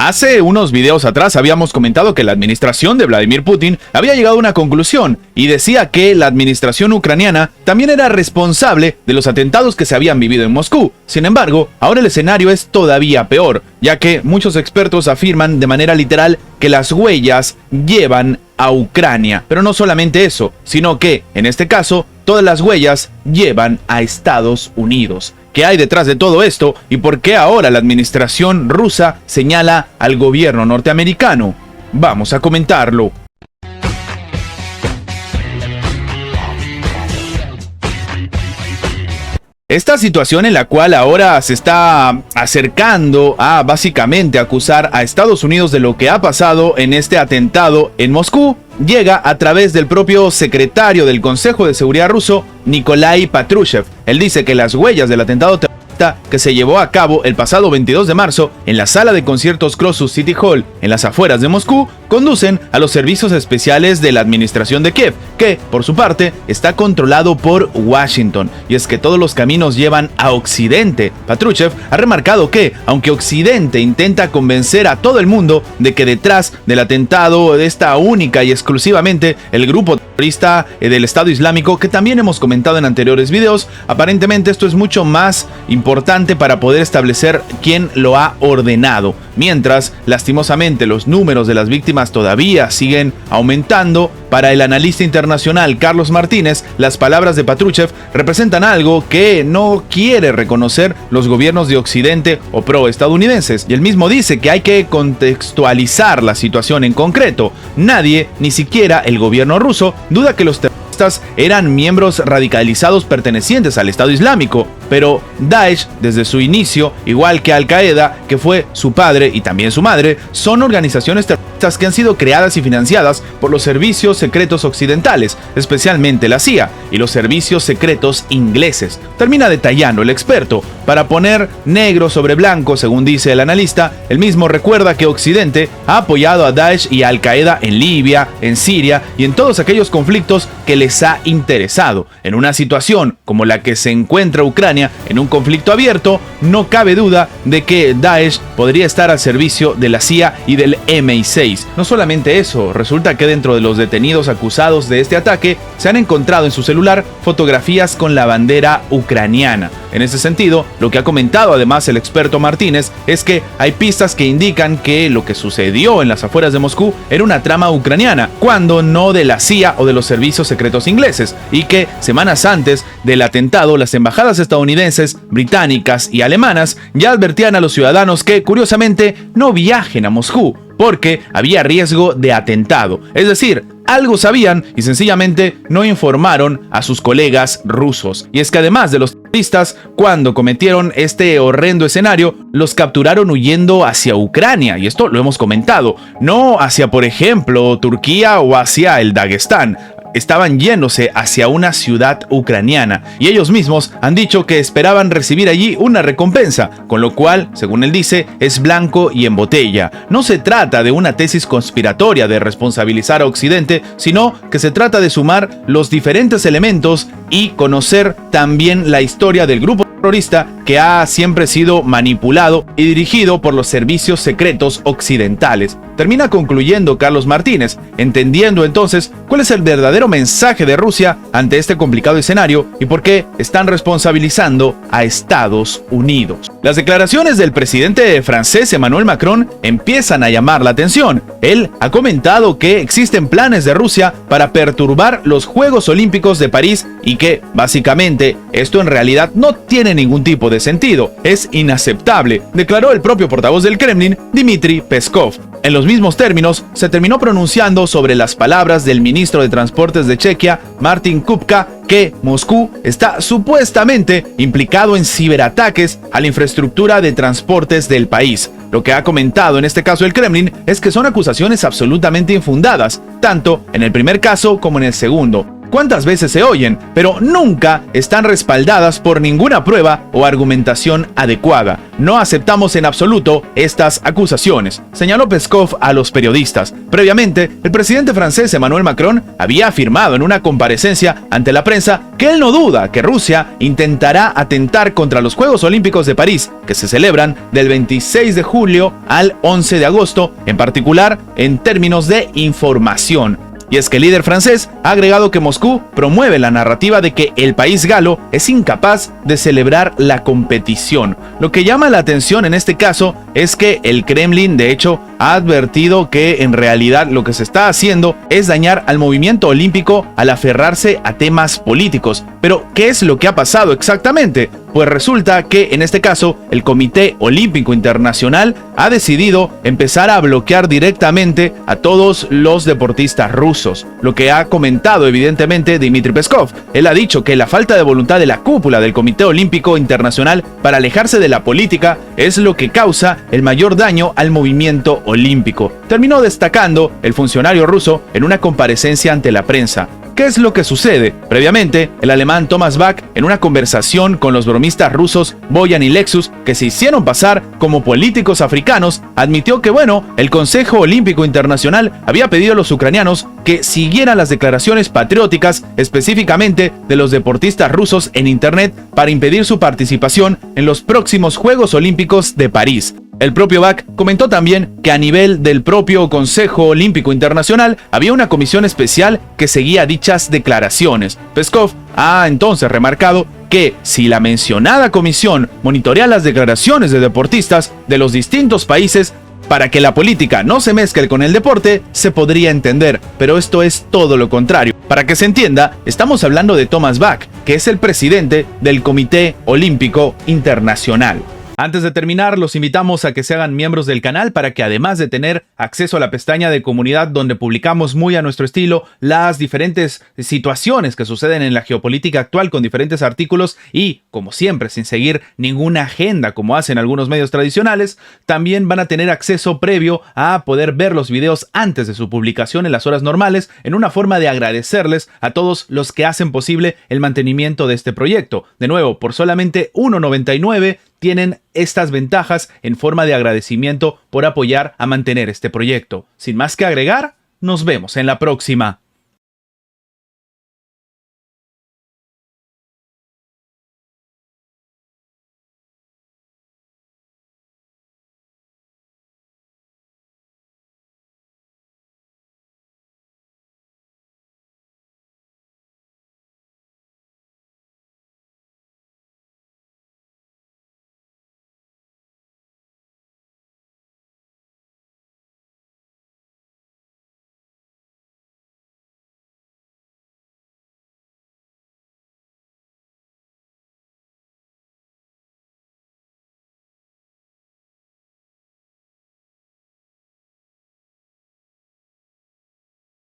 Hace unos videos atrás habíamos comentado que la administración de Vladimir Putin había llegado a una conclusión y decía que la administración ucraniana también era responsable de los atentados que se habían vivido en Moscú. Sin embargo, ahora el escenario es todavía peor, ya que muchos expertos afirman de manera literal que las huellas llevan a Ucrania. Pero no solamente eso, sino que, en este caso, todas las huellas llevan a Estados Unidos. ¿Qué hay detrás de todo esto y por qué ahora la administración rusa señala al gobierno norteamericano? Vamos a comentarlo. Esta situación en la cual ahora se está acercando a básicamente acusar a Estados Unidos de lo que ha pasado en este atentado en Moscú, llega a través del propio secretario del Consejo de Seguridad ruso, Nikolai Patrushev. Él dice que las huellas del atentado terrorista que se llevó a cabo el pasado 22 de marzo en la sala de conciertos Krosus City Hall en las afueras de Moscú conducen a los servicios especiales de la administración de Kiev, que, por su parte, está controlado por Washington. Y es que todos los caminos llevan a Occidente. Patrushev ha remarcado que, aunque Occidente intenta convencer a todo el mundo de que detrás del atentado está única y exclusivamente el grupo terrorista del Estado Islámico, que también hemos comentado en anteriores videos, aparentemente esto es mucho más importante para poder establecer quién lo ha ordenado. Mientras, lastimosamente, los números de las víctimas todavía siguen aumentando. Para el analista internacional Carlos Martínez, las palabras de Patrushev representan algo que no quiere reconocer los gobiernos de Occidente o pro-estadounidenses. Y él mismo dice que hay que contextualizar la situación en concreto. Nadie, ni siquiera el gobierno ruso, duda que los terroristas eran miembros radicalizados pertenecientes al Estado Islámico, pero Daesh, desde su inicio, igual que Al-Qaeda, que fue su padre y también su madre, son organizaciones terroristas que han sido creadas y financiadas por los servicios secretos occidentales, especialmente la CIA y los servicios secretos ingleses. Termina detallando el experto. Para poner negro sobre blanco, según dice el analista, el mismo recuerda que Occidente ha apoyado a Daesh y a Al-Qaeda en Libia, en Siria y en todos aquellos conflictos que les ha interesado. En una situación como la que se encuentra Ucrania, en un conflicto abierto, no cabe duda de que Daesh podría estar al servicio de la CIA y del MI6. No solamente eso, resulta que dentro de los detenidos acusados de este ataque se han encontrado en su celular fotografías con la bandera ucraniana. En ese sentido, lo que ha comentado además el experto Martínez es que hay pistas que indican que lo que sucedió en las afueras de Moscú era una trama ucraniana, cuando no de la CIA o de los servicios secretos ingleses, y que semanas antes del atentado las embajadas estadounidenses, británicas y alemanas ya advertían a los ciudadanos que, curiosamente, no viajen a Moscú, porque había riesgo de atentado. Es decir, algo sabían y sencillamente no informaron a sus colegas rusos. Y es que además de los terroristas, cuando cometieron este horrendo escenario, los capturaron huyendo hacia Ucrania. Y esto lo hemos comentado, no hacia, por ejemplo, Turquía o hacia el Dagestán. Estaban yéndose hacia una ciudad ucraniana y ellos mismos han dicho que esperaban recibir allí una recompensa, con lo cual, según él dice, es blanco y en botella. No se trata de una tesis conspiratoria de responsabilizar a Occidente, sino que se trata de sumar los diferentes elementos y conocer también la historia del grupo terrorista que ha siempre sido manipulado y dirigido por los servicios secretos occidentales. Termina concluyendo Carlos Martínez, entendiendo entonces cuál es el verdadero mensaje de Rusia ante este complicado escenario y por qué están responsabilizando a Estados Unidos. Las declaraciones del presidente francés Emmanuel Macron empiezan a llamar la atención. Él ha comentado que existen planes de Rusia para perturbar los Juegos Olímpicos de París y que, básicamente, esto en realidad no tiene ningún tipo de sentido. Es inaceptable, declaró el propio portavoz del Kremlin, Dmitry Peskov. En los mismos términos, se terminó pronunciando sobre las palabras del ministro de Transportes de Chequia, Martin Kupka, que Moscú está supuestamente implicado en ciberataques a la infraestructura de transportes del país. Lo que ha comentado en este caso el Kremlin es que son acusaciones absolutamente infundadas, tanto en el primer caso como en el segundo. cuántas veces se oyen, pero nunca están respaldadas por ninguna prueba o argumentación adecuada. No aceptamos en absoluto estas acusaciones, señaló Peskov a los periodistas. Previamente, el presidente francés Emmanuel Macron había afirmado en una comparecencia ante la prensa que él no duda que Rusia intentará atentar contra los Juegos Olímpicos de París, que se celebran del 26 de julio al 11 de agosto, en particular en términos de información. Y es que el líder francés ha agregado que Moscú promueve la narrativa de que el país galo es incapaz de celebrar la competición. Lo que llama la atención en este caso es que el Kremlin, de hecho, ha advertido que en realidad lo que se está haciendo es dañar al movimiento olímpico al aferrarse a temas políticos. Pero, ¿qué es lo que ha pasado exactamente? Pues resulta que en este caso el Comité Olímpico Internacional ha decidido empezar a bloquear directamente a todos los deportistas rusos. Lo que ha comentado evidentemente Dmitry Peskov. Él ha dicho que la falta de voluntad de la cúpula del Comité Olímpico Internacional para alejarse de la política es lo que causa el mayor daño al movimiento olímpico. Terminó destacando el funcionario ruso en una comparecencia ante la prensa. ¿Qué es lo que sucede? Previamente, el alemán Thomas Bach, en una conversación con los bromistas rusos Boyan y Lexus, que se hicieron pasar como políticos africanos, admitió que, el Consejo Olímpico Internacional había pedido a los ucranianos que siguieran las declaraciones patrióticas, específicamente de los deportistas rusos en Internet, para impedir su participación en los próximos Juegos Olímpicos de París. El propio Bach comentó también que a nivel del propio Consejo Olímpico Internacional había una comisión especial que seguía dichas declaraciones. Peskov ha entonces remarcado que si la mencionada comisión monitorea las declaraciones de deportistas de los distintos países para que la política no se mezcle con el deporte, se podría entender, pero esto es todo lo contrario. Para que se entienda, estamos hablando de Thomas Bach, que es el presidente del Comité Olímpico Internacional. Antes de terminar, los invitamos a que se hagan miembros del canal para que, además de tener acceso a la pestaña de comunidad donde publicamos muy a nuestro estilo las diferentes situaciones que suceden en la geopolítica actual con diferentes artículos y, como siempre, sin seguir ninguna agenda como hacen algunos medios tradicionales, también van a tener acceso previo a poder ver los videos antes de su publicación en las horas normales, en una forma de agradecerles a todos los que hacen posible el mantenimiento de este proyecto. De nuevo, por solamente $1.99 tienen estas ventajas en forma de agradecimiento por apoyar a mantener este proyecto. Sin más que agregar, nos vemos en la próxima.